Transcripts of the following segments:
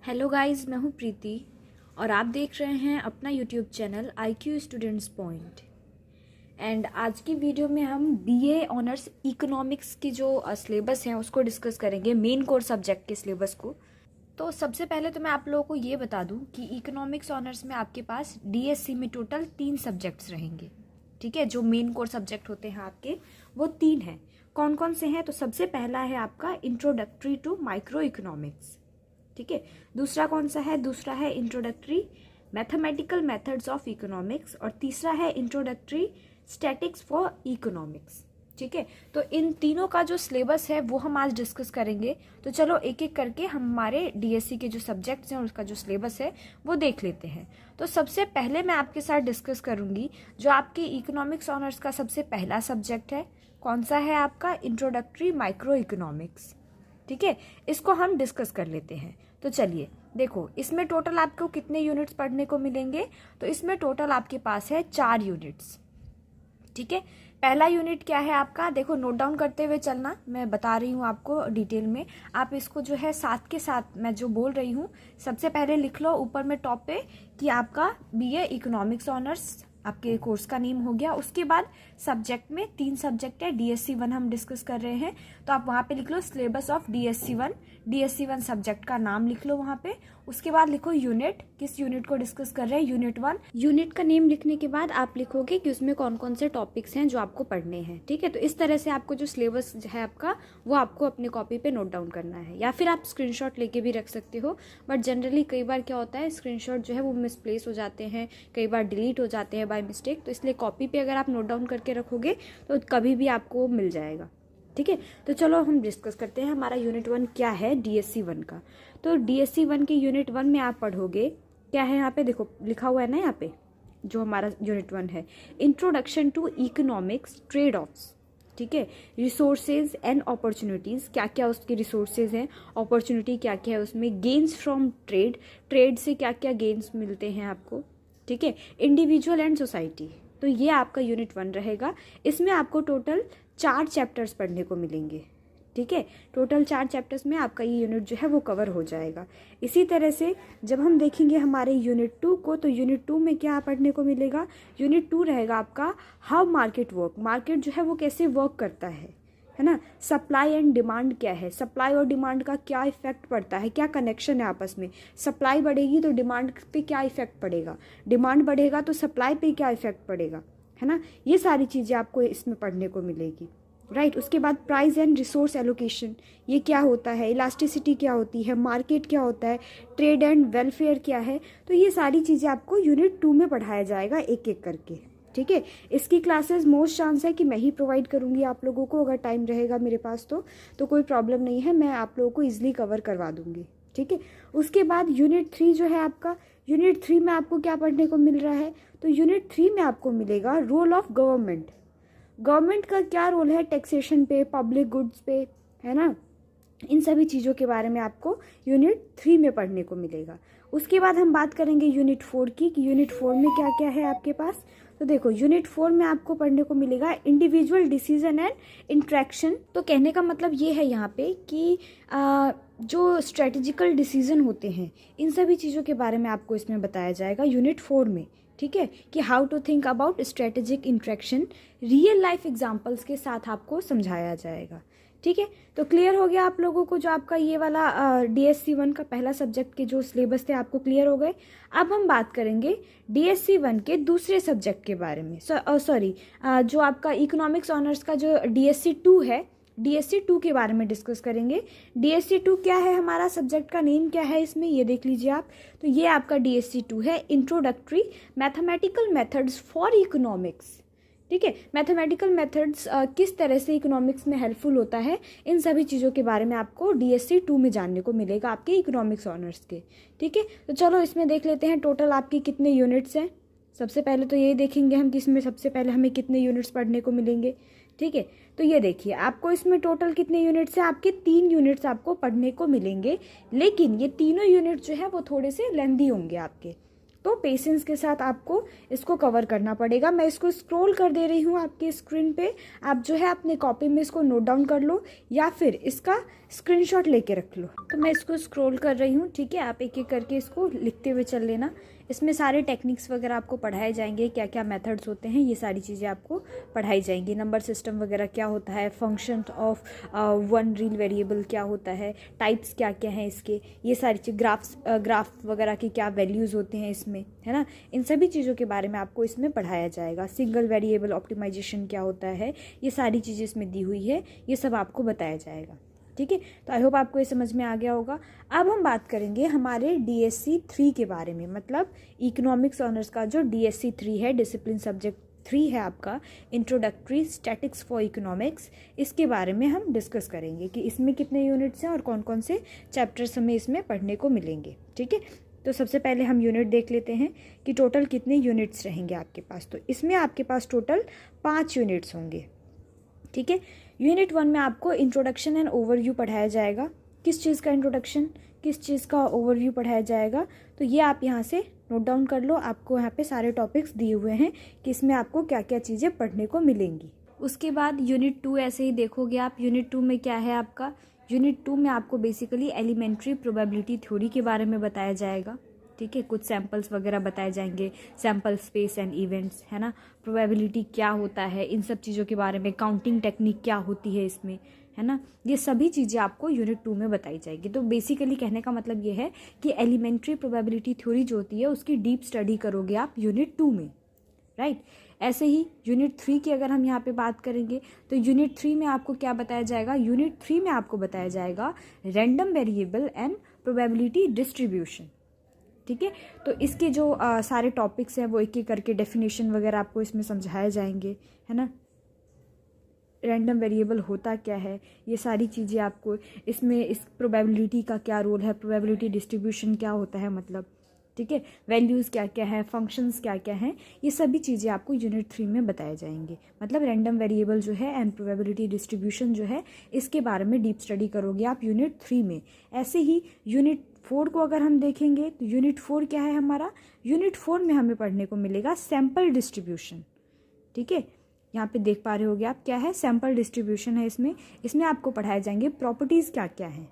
Hello guys, मैं हूँ प्रीति और आप देख रहे हैं अपना YouTube channel IQ students point. And आज की वीडियो में हम BA ऑनर्स इकोनॉमिक्स की जो सिलेबस है उसको डिस्कस करेंगे, मेन कोर सब्जेक्ट के सिलेबस को। तो सबसे पहले तो मैं आप लोगों को ये बता दूं कि इकोनॉमिक्स ऑनर्स में आपके पास DSC में टोटल 3 सब्जेक्ट्स रहेंगे। ठीक है, जो मेन कोर सब्जेक्ट होते हैं आपके वो 3 हैं। कौन कौन से हैं? तो सबसे पहला है आपका इंट्रोडक्टरी टू माइक्रो इकोनॉमिक्स। ठीक है, दूसरा कौन सा है? दूसरा है introductory mathematical methods of economics और तीसरा है इंट्रोडक्टरी स्टैटिक्स फॉर इकोनॉमिक्स। ठीक है, तो इन तीनों का जो सिलेबस है वो हम आज डिस्कस करेंगे। तो चलो एक एक करके हम हमारे DSC के जो सब्जेक्ट्स हैं उसका जो सिलेबस है वो देख लेते हैं। तो सबसे पहले मैं आपके साथ डिस्कस करूंगी जो आपके इकोनॉमिक्स ऑनर्स का सबसे पहला सब्जेक्ट है। कौन सा है आपका? Introductory micro economics. ठीक है, इसको हम डिस्कस कर लेते हैं। तो चलिए देखो, इसमें टोटल आपको कितने यूनिट्स पढ़ने को मिलेंगे? तो इसमें टोटल आपके पास है 4 यूनिट्स। ठीक है, पहला यूनिट क्या है आपका? देखो, नोट डाउन करते हुए चलना, मैं बता रही हूँ आपको डिटेल में। आप इसको जो है साथ के साथ मैं जो बोल रही हूँ सबसे पहले लिख लो ऊपर में टॉप पे कि आपका BA इकोनॉमिक्स ऑनर्स आपके कोर्स का नेम हो गया। उसके बाद सब्जेक्ट में 3 सब्जेक्ट है, DSC 1 हम डिस्कस कर रहे हैं, तो आप वहाँ पे लिख लो syllabus of DSC 1। DSC 1 subject का नाम लिख लो वहाँ पे। उसके बाद लिखो यूनिट, किस यूनिट को डिस्कस कर रहे हैं, यूनिट 1। यूनिट का नेम लिखने के बाद आप लिखोगे कि उसमें कौन कौन से टॉपिक्स हैं जो आपको पढ़ने हैं। ठीक है, तो इस तरह से आपको जो सिलेबस है आपका वो आपको अपने कॉपी पे नोट डाउन करना है, या फिर आप स्क्रीनशॉट लेके भी रख सकते हो। बट जनरली कई बार क्या होता है, स्क्रीनशॉट जो है वो मिसप्लेस हो जाते हैं, कई बार डिलीट हो जाते हैं बाय मिस्टेक, तो इसलिए कॉपी पे अगर आप नोट डाउन करके रखोगे तो कभी भी आपको मिल जाएगा। ठीक है, तो चलो हम डिस्कस करते हैं हमारा यूनिट 1 क्या है DSC 1 का। तो DSC 1 के यूनिट 1 में आप पढ़ोगे क्या है, यहाँ पे देखो लिखा हुआ है ना, यहाँ पे जो हमारा यूनिट 1 है, introduction to economics trade offs. ठीक है, रिसोर्सेज एंड अपॉर्चुनिटीज, क्या क्या उसके रिसोर्सेज हैं, अपॉर्चुनिटी क्या क्या है उसमें, गेन्स फ्रॉम ट्रेड, ट्रेड से क्या क्या गेन्स मिलते हैं आपको। ठीक है, इंडिविजुअल एंड सोसाइटी, तो ये आपका यूनिट 1 रहेगा। इसमें आपको टोटल 4 चैप्टर्स पढ़ने को मिलेंगे। ठीक है, टोटल 4 चैप्टर्स में आपका ये यूनिट जो है वो कवर हो जाएगा। इसी तरह से जब हम देखेंगे हमारे यूनिट 2 को, तो यूनिट 2 में क्या पढ़ने को मिलेगा? यूनिट 2 रहेगा आपका हाउ मार्केट वर्क, मार्केट जो है वो कैसे वर्क करता है ना। सप्लाई एंड डिमांड क्या है, सप्लाई और डिमांड का क्या इफेक्ट पड़ता है, क्या कनेक्शन है आपस में। सप्लाई बढ़ेगी तो डिमांड पे क्या इफेक्ट पड़ेगा, डिमांड बढ़ेगा तो सप्लाई पे क्या इफेक्ट पड़ेगा, है ना। ये सारी चीज़ें आपको इसमें पढ़ने को मिलेगी, राइट। उसके बाद प्राइस एंड रिसोर्स एलोकेशन, ये क्या होता है, इलास्टिसिटी क्या होती है, मार्केट क्या होता है, ट्रेड एंड वेलफेयर क्या है। तो ये सारी चीज़ें आपको यूनिट 2 में पढ़ाया जाएगा एक एक करके। ठीक है, इसकी क्लासेस मोस्ट चांस है कि मैं ही प्रोवाइड करूंगी आप लोगों को, अगर टाइम रहेगा मेरे पास तो कोई प्रॉब्लम नहीं है, मैं आप लोगों को ईजिली कवर करवा दूंगी। ठीक है, उसके बाद यूनिट 3 जो है आपका, यूनिट 3 में आपको क्या पढ़ने को मिल रहा है? तो यूनिट 3 में आपको मिलेगा रोल ऑफ गवर्नमेंट। गवर्नमेंट का क्या रोल है टैक्सेशन पे, पब्लिक गुड्स पे, है ना। इन सभी चीज़ों के बारे में आपको यूनिट 3 में पढ़ने को मिलेगा। उसके बाद हम बात करेंगे यूनिट 4 की, कि यूनिट 4 में क्या क्या है आपके पास। तो देखो, यूनिट 4 में आपको पढ़ने को मिलेगा इंडिविजुअल डिसीजन एंड इंट्रैक्शन। तो कहने का मतलब ये है यहाँ पे कि जो स्ट्रेटेजिकल डिसीजन होते हैं इन सभी चीज़ों के बारे में आपको इसमें बताया जाएगा यूनिट 4 में। ठीक है, कि how to think about strategic interaction, real life examples के साथ आपको समझाया जाएगा। ठीक है, तो क्लियर हो गया आप लोगों को जो आपका ये वाला DSC 1 का पहला सब्जेक्ट के जो सिलेबस थे आपको क्लियर हो गए। अब हम बात करेंगे DSC 1 के दूसरे सब्जेक्ट के बारे में, जो आपका इकोनॉमिक्स ऑनर्स का जो DSC 2 है, DSC 2 के बारे में डिस्कस करेंगे। DSC 2 क्या है, हमारा सब्जेक्ट का नेम क्या है इसमें, ये देख लीजिए आप। तो ये आपका DSC 2 है, introductory mathematical methods for economics. ठीक है, मैथमेटिकल मेथड्स किस तरह से इकोनॉमिक्स में हेल्पफुल होता है, इन सभी चीज़ों के बारे में आपको DSC 2 में जानने को मिलेगा आपके इकोनॉमिक्स ऑनर्स के। ठीक है, तो चलो इसमें देख लेते हैं टोटल आपके कितने यूनिट्स हैं। सबसे पहले तो यही देखेंगे हम कि इसमें सबसे पहले हमें कितने यूनिट्स पढ़ने को मिलेंगे। ठीक है, तो ये देखिए आपको इसमें टोटल कितने यूनिट्स हैं, आपके 3 यूनिट्स आपको पढ़ने को मिलेंगे, लेकिन ये तीनों यूनिट जो है वो थोड़े से लेंदी होंगे आपके। तो पेशेंस के साथ आपको इसको कवर करना पड़ेगा। मैं इसको स्क्रॉल कर दे रही हूँ आपकी स्क्रीन पे, आप जो है अपने कॉपी में इसको नोट डाउन कर लो या फिर इसका स्क्रीनशॉट लेके रख लो। तो मैं इसको स्क्रॉल कर रही हूँ, ठीक है, आप एक एक करके इसको लिखते हुए चल लेना। इसमें सारे टेक्निक्स वगैरह आपको पढ़ाए जाएंगे, क्या क्या मेथड्स होते हैं, ये सारी चीज़ें आपको पढ़ाई जाएंगी। नंबर सिस्टम वगैरह क्या होता है, function of one real variable क्या होता है, टाइप्स क्या क्या हैं इसके, ये सारी चीज़, ग्राफ वगैरह की क्या वैल्यूज़ होते हैं इसमें, है ना, इन सभी चीज़ों के बारे में आपको इसमें पढ़ाया जाएगा। सिंगल वेरिएबल ऑप्टिमाइजेशन क्या होता है, ये सारी चीज़ें इसमें दी हुई है, ये सब आपको बताया जाएगा। ठीक है, तो आई होप आपको ये समझ में आ गया होगा। अब हम बात करेंगे हमारे DSC 3 के बारे में, मतलब इकोनॉमिक्स ऑनर्स का जो DSC 3 है, डिसिप्लिन सब्जेक्ट 3 है आपका, इंट्रोडक्टरी स्टैटिक्स फॉर इकोनॉमिक्स। इसके बारे में हम डिस्कस करेंगे कि इसमें कितने यूनिट्स हैं और कौन कौन से चैप्टर्स हमें इसमें पढ़ने को मिलेंगे। ठीक है, तो सबसे पहले हम यूनिट देख लेते हैं कि टोटल कितने यूनिट्स रहेंगे आपके पास। तो इसमें आपके पास टोटल 5 यूनिट्स होंगे। ठीक है, यूनिट 1 में आपको इंट्रोडक्शन एंड ओवरव्यू पढ़ाया जाएगा। किस चीज़ का इंट्रोडक्शन, किस चीज़ का ओवरव्यू पढ़ाया जाएगा, तो ये आप यहाँ से नोट डाउन कर लो। आपको यहाँ पे सारे टॉपिक्स दिए हुए हैं कि इसमें आपको क्या क्या चीज़ें पढ़ने को मिलेंगी। उसके बाद यूनिट 2 ऐसे ही देखोगे आप। यूनिट 2 में क्या है आपका, यूनिट 2 में आपको बेसिकली एलिमेंट्री प्रोबेबिलिटी थ्योरी के बारे में बताया जाएगा। ठीक है, कुछ सैम्पल्स वगैरह बताए जाएंगे, सैम्पल स्पेस एंड इवेंट्स, है ना, प्रोबेबिलिटी क्या होता है, इन सब चीज़ों के बारे में, काउंटिंग टेक्निक क्या होती है इसमें, है ना, ये सभी चीज़ें आपको यूनिट 2 में बताई जाएगी। तो बेसिकली कहने का मतलब ये है कि एलिमेंट्री प्रोबेबिलिटी थ्योरी जो होती है उसकी डीप स्टडी करोगे आप यूनिट 2 में, राइट। ऐसे ही यूनिट 3 की अगर हम यहाँ पे बात करेंगे तो यूनिट 3 में आपको क्या बताया जाएगा, यूनिट 3 में आपको बताया जाएगा random variable and probability distribution. ठीक है, तो इसके जो सारे टॉपिक्स हैं वो एक एक करके डेफिनेशन वगैरह आपको इसमें समझाए जाएंगे, है ना, रैंडम वेरिएबल होता क्या है, ये सारी चीज़ें आपको इसमें, इस प्रोबेबिलिटी का क्या रोल है, प्रोबेबिलिटी डिस्ट्रीब्यूशन क्या होता है, मतलब, ठीक है, वैल्यूज़ क्या क्या है, फंक्शंस क्या क्या हैं, ये सभी चीज़ें आपको यूनिट 3 में बताए जाएंगे। मतलब रैंडम वेरिएबल जो है एंड प्रोबेबिलिटी डिस्ट्रीब्यूशन जो है, इसके बारे में डीप स्टडी करोगे आप यूनिट 3 में। ऐसे ही यूनिट 4 को अगर हम देखेंगे तो यूनिट 4 क्या है हमारा, यूनिट 4 में हमें पढ़ने को मिलेगा सैम्पल डिस्ट्रीब्यूशन। ठीक है, यहाँ पे देख पा रहे होगे आप, क्या है, सैम्पल डिस्ट्रीब्यूशन है। इसमें आपको पढ़ाए जाएंगे प्रॉपर्टीज़ क्या क्या हैं।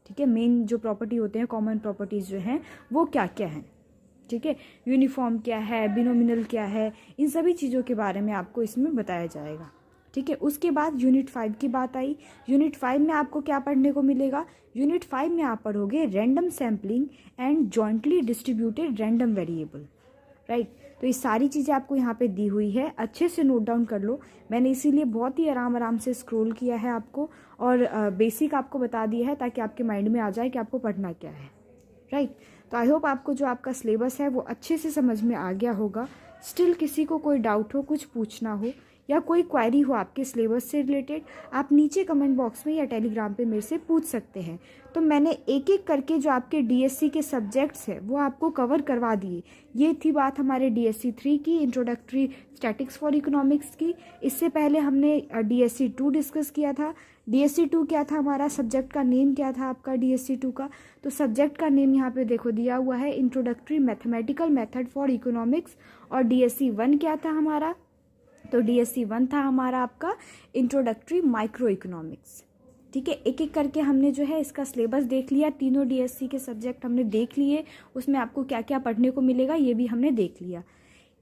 ठीक है, मेन जो प्रॉपर्टी होते हैं, कॉमन प्रॉपर्टीज़ जो हैं वो क्या क्या हैं। ठीक है, यूनिफॉर्म क्या है, बिनोमिनल क्या है, इन सभी चीज़ों के बारे में आपको इसमें बताया जाएगा। ठीक है, उसके बाद यूनिट 5 की बात आई। यूनिट 5 में आपको क्या पढ़ने को मिलेगा, यूनिट 5 में आप पढ़ोगे random sampling and jointly distributed random variable, right. तो ये सारी चीज़ें आपको यहाँ पे दी हुई है, अच्छे से नोट डाउन कर लो। मैंने इसीलिए बहुत ही आराम से स्क्रॉल किया है आपको, और बेसिक आपको बता दिया है ताकि आपके माइंड में आ जाए कि आपको पढ़ना क्या है, राइट। तो आई होप आपको जो आपका सिलेबस है वो अच्छे से समझ में आ गया होगा। स्टिल किसी को कोई डाउट हो, कुछ पूछना हो या कोई क्वेरी हो आपके सिलेबस से रिलेटेड, आप नीचे कमेंट बॉक्स में या टेलीग्राम पे मेरे से पूछ सकते हैं। तो मैंने एक एक करके जो आपके DSC के सब्जेक्ट्स हैं वो आपको कवर करवा दिए। ये थी बात हमारे DSC 3 की, इंट्रोडक्टरी स्टैटिक्स फॉर इकोनॉमिक्स की। इससे पहले हमने DSC 2 डिस्कस किया था। DSC 2 क्या था हमारा, सब्जेक्ट का नेम क्या था आपका DSC 2 का, तो सब्जेक्ट का नेम यहाँ पे देखो दिया हुआ है, introductory mathematical method for economics. और DSC 1 क्या था हमारा, तो DSC 1 था हमारा आपका इंट्रोडक्टरी माइक्रो इकोनॉमिक्स। ठीक है, एक एक करके हमने जो है इसका सिलेबस देख लिया, तीनों DSC के सब्जेक्ट हमने देख लिए, उसमें आपको क्या क्या पढ़ने को मिलेगा ये भी हमने देख लिया।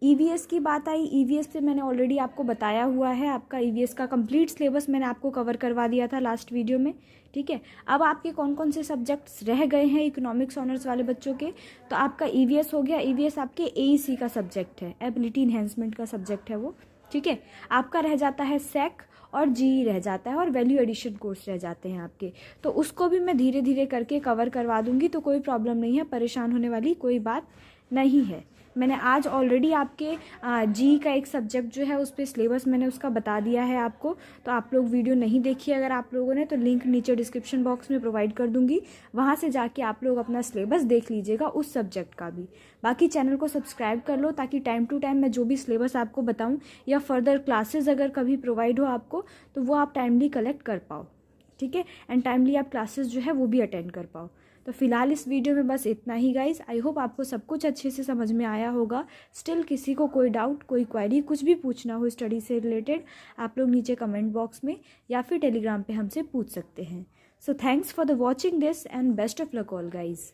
EVS की बात आई, EVS पे मैंने ऑलरेडी आपको बताया हुआ है, आपका EVS का कंप्लीट सिलेबस मैंने आपको कवर करवा दिया था लास्ट वीडियो में। ठीक है, अब आपके कौन कौन से सब्जेक्ट्स रह गए हैं इकोनॉमिक्स ऑनर्स वाले बच्चों के, तो आपका EVS हो गया। EVS आपके AEC का सब्जेक्ट है, एबिलिटी इन्हेंसमेंट का सब्जेक्ट है वो। ठीक है, आपका रह जाता है SEC और GE रह जाता है, और वैल्यू एडिशन कोर्स रह जाते हैं आपके। तो उसको भी मैं धीरे धीरे करके कवर करवा दूंगी, तो कोई प्रॉब्लम नहीं है, परेशान होने वाली कोई बात नहीं है। मैंने आज ऑलरेडी आपके GE का एक सब्जेक्ट जो है उस पर सिलेबस मैंने उसका बता दिया है आपको, तो आप लोग वीडियो नहीं देखी अगर आप लोगों ने, तो लिंक नीचे डिस्क्रिप्शन बॉक्स में प्रोवाइड कर दूंगी, वहाँ से जाके आप लोग अपना सिलेबस देख लीजिएगा उस सब्जेक्ट का भी। बाकी चैनल को सब्सक्राइब कर लो ताकि टाइम टू टाइम मैं जो भी सिलेबस आपको बताऊँ या फर्दर क्लासेज अगर कभी प्रोवाइड हो आपको तो वो आप टाइमली कलेक्ट कर पाओ। ठीक है, एंड टाइमली आप क्लासेस जो है वो भी अटेंड कर पाओ। तो फिलहाल इस वीडियो में बस इतना ही गाइस। आई होप आपको सब कुछ अच्छे से समझ में आया होगा। स्टिल किसी को कोई डाउट, कोई क्वेरी, कुछ भी पूछना हो स्टडी से रिलेटेड, आप लोग नीचे कमेंट बॉक्स में या फिर टेलीग्राम पे हमसे पूछ सकते हैं। So thanks for the watching this and best of luck all guys.